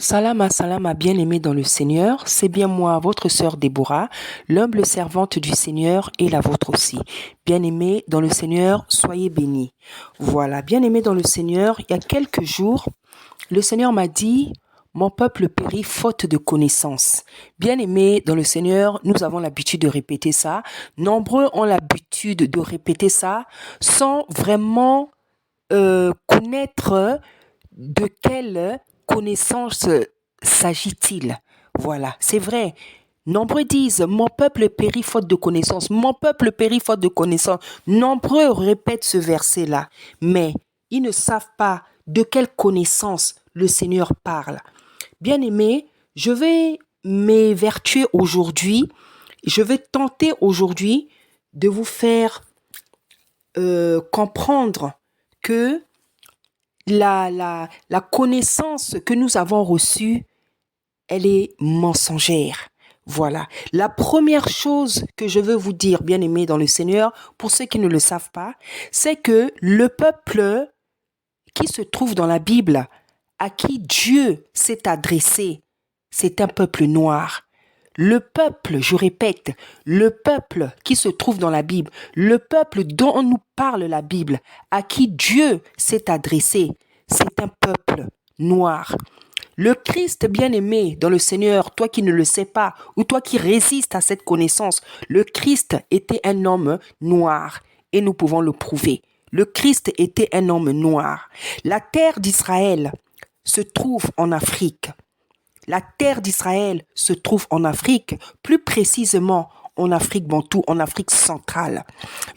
Salama, bien-aimé dans le Seigneur, c'est bien moi, votre sœur Déborah, l'humble servante du Seigneur et la vôtre aussi. Bien-aimé dans le Seigneur, soyez bénis. Voilà, bien-aimé dans le Seigneur, il y a quelques jours, le Seigneur m'a dit, mon peuple périt faute de connaissance. Bien-aimé dans le Seigneur, nous avons l'habitude de répéter ça. Nombreux ont l'habitude de répéter ça sans vraiment connaître de quelle connaissance s'agit-il. Voilà, c'est vrai. Nombreux disent, mon peuple périt faute de connaissance. Mon peuple périt faute de connaissance. Nombreux répètent ce verset-là. Mais ils ne savent pas de quelle connaissance le Seigneur parle. Bien-aimés, je vais m'évertuer aujourd'hui. Je vais tenter aujourd'hui de vous faire comprendre que la connaissance que nous avons reçue, elle est mensongère. Voilà. La première chose que je veux vous dire, bien-aimés dans le Seigneur, pour ceux qui ne le savent pas, c'est que le peuple qui se trouve dans la Bible, à qui Dieu s'est adressé, c'est un peuple noir. Le peuple, je répète, le peuple qui se trouve dans la Bible, le peuple dont nous parle la Bible, à qui Dieu s'est adressé, c'est un peuple noir. Le Christ bien-aimé dans le Seigneur, toi qui ne le sais pas, ou toi qui résistes à cette connaissance, le Christ était un homme noir, et nous pouvons le prouver. Le Christ était un homme noir. La terre d'Israël se trouve en Afrique. La terre d'Israël se trouve en Afrique, plus précisément en Afrique bantoue, en Afrique centrale.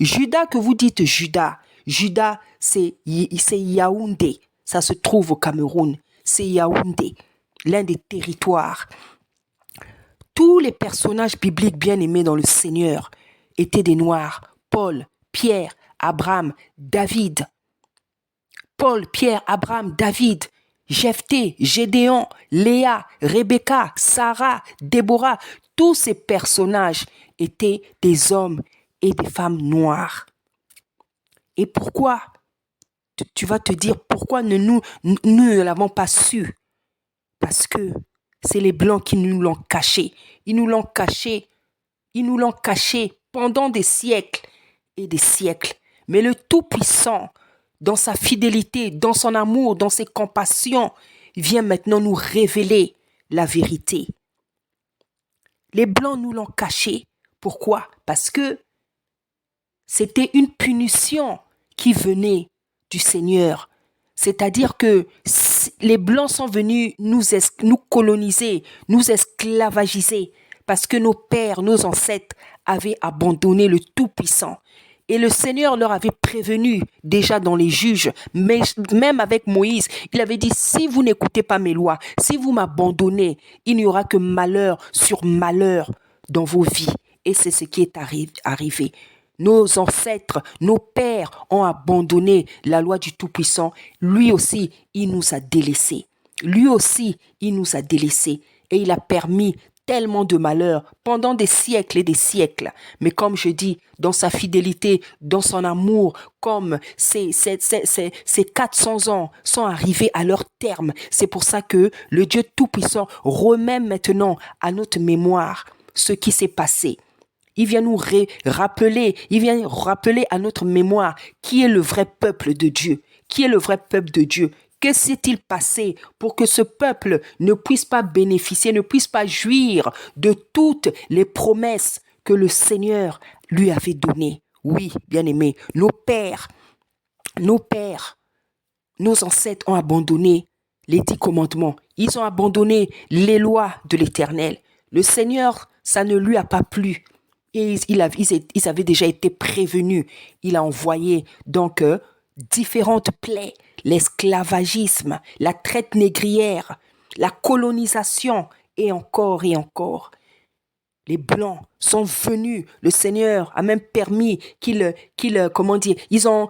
Juda, que vous dites Juda, Juda c'est Yaoundé, ça se trouve au Cameroun, c'est Yaoundé, l'un des territoires. Tous les personnages bibliques bien aimés dans le Seigneur étaient des Noirs. Paul, Pierre, Abraham, David. Paul, Pierre, Abraham, David. Jephthé, Gédéon, Léa, Rebecca, Sarah, Déborah, tous ces personnages étaient des hommes et des femmes noirs. Et pourquoi? Tu vas te dire, pourquoi nous ne l'avons pas su? Parce que c'est les Blancs qui nous l'ont caché. Ils nous l'ont caché pendant des siècles et des siècles. Mais le Tout-Puissant, dans sa fidélité, dans son amour, dans ses compassions, vient maintenant nous révéler la vérité. Les Blancs nous l'ont caché. Pourquoi? Parce que c'était une punition qui venait du Seigneur. C'est-à-dire que les Blancs sont venus nous coloniser, nous esclavagiser, parce que nos pères, nos ancêtres avaient abandonné le Tout-Puissant. Et le Seigneur leur avait prévenu déjà dans les juges, mais même avec Moïse, il avait dit, si vous n'écoutez pas mes lois, si vous m'abandonnez, il n'y aura que malheur sur malheur dans vos vies. Et c'est ce qui est arrivé. Nos ancêtres, nos pères ont abandonné la loi du Tout-Puissant. Lui aussi, il nous a délaissés. Lui aussi, il nous a délaissés. Et il a permis tellement de malheurs pendant des siècles et des siècles. Mais comme je dis, dans sa fidélité, dans son amour, comme ces 400 ans sont arrivés à leur terme, c'est pour ça que le Dieu Tout-Puissant remet maintenant à notre mémoire ce qui s'est passé. Il vient nous rappeler, il vient rappeler à notre mémoire qui est le vrai peuple de Dieu. Qui est le vrai peuple de Dieu? Que s'est-il passé pour que ce peuple ne puisse pas bénéficier, ne puisse pas jouir de toutes les promesses que le Seigneur lui avait données? Oui, bien-aimés, nos pères, nos ancêtres ont abandonné les 10 commandements. Ils ont abandonné les lois de l'Éternel. Le Seigneur, ça ne lui a pas plu. Et ils avaient déjà été prévenus. Il a envoyé donc différentes plaies, l'esclavagisme, la traite négrière, la colonisation et encore et encore. Les Blancs sont venus. Le Seigneur a même permis comment dire, ils ont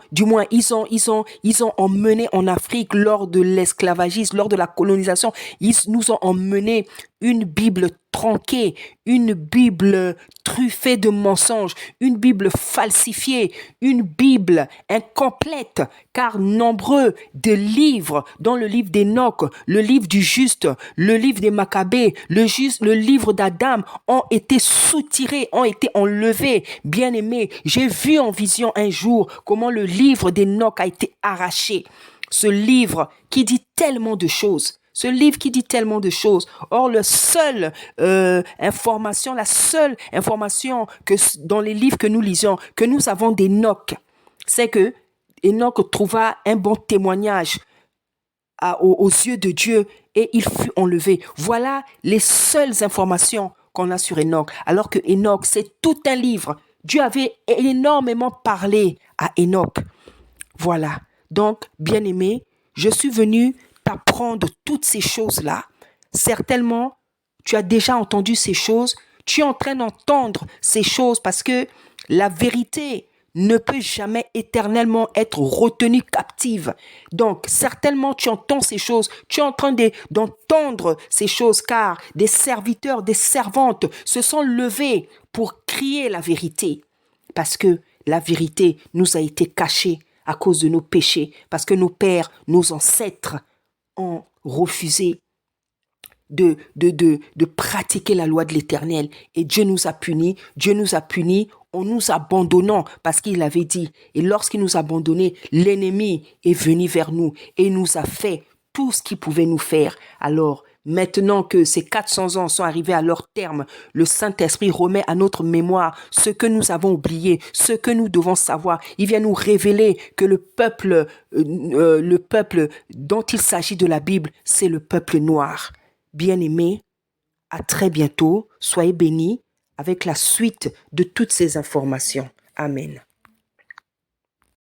emmené en Afrique lors de l'esclavagisme, lors de la colonisation, ils nous ont emmené une Bible tronquée, une Bible truffée de mensonges, une Bible falsifiée, une Bible incomplète, car nombreux de livres, dont le livre d'Enoch, le livre du juste, le livre des Maccabées, le livre d'Adam, ont été soutirés, ont été enlevés. Bien-aimés, j'ai vu en vision un jour comment le livre d'Enoch a été arraché. Ce livre qui dit tellement de choses. Ce livre qui dit tellement de choses. Or, la seule information que dans les livres que nous lisons, que nous avons d'Enoch, c'est que Enoch trouva un bon témoignage aux yeux de Dieu et il fut enlevé. Voilà les seules informations qu'on a sur Enoch. Alors que Enoch, c'est tout un livre. Dieu avait énormément parlé à Enoch. Voilà. Donc, bien-aimé, je suis venu t'apprendre toutes ces choses-là. Certainement, tu as déjà entendu ces choses. Tu es en train d'entendre ces choses parce que la vérité ne peut jamais éternellement être retenue captive. Donc, certainement, tu entends ces choses. Tu es en train d'entendre ces choses car des serviteurs, des servantes se sont levés pour crier la vérité. Parce que la vérité nous a été cachée à cause de nos péchés, parce que nos pères, nos ancêtres ont refusé de pratiquer la loi de l'Éternel. Et Dieu nous a punis en nous abandonnant, parce qu'il avait dit, et lorsqu'il nous a abandonnés, l'ennemi est venu vers nous et nous a fait tout ce qu'il pouvait nous faire. Alors, maintenant que ces 400 ans sont arrivés à leur terme, le Saint-Esprit remet à notre mémoire ce que nous avons oublié, ce que nous devons savoir. Il vient nous révéler que le peuple dont il s'agit de la Bible, c'est le peuple noir. Bien-aimés, à très bientôt. Soyez bénis avec la suite de toutes ces informations. Amen.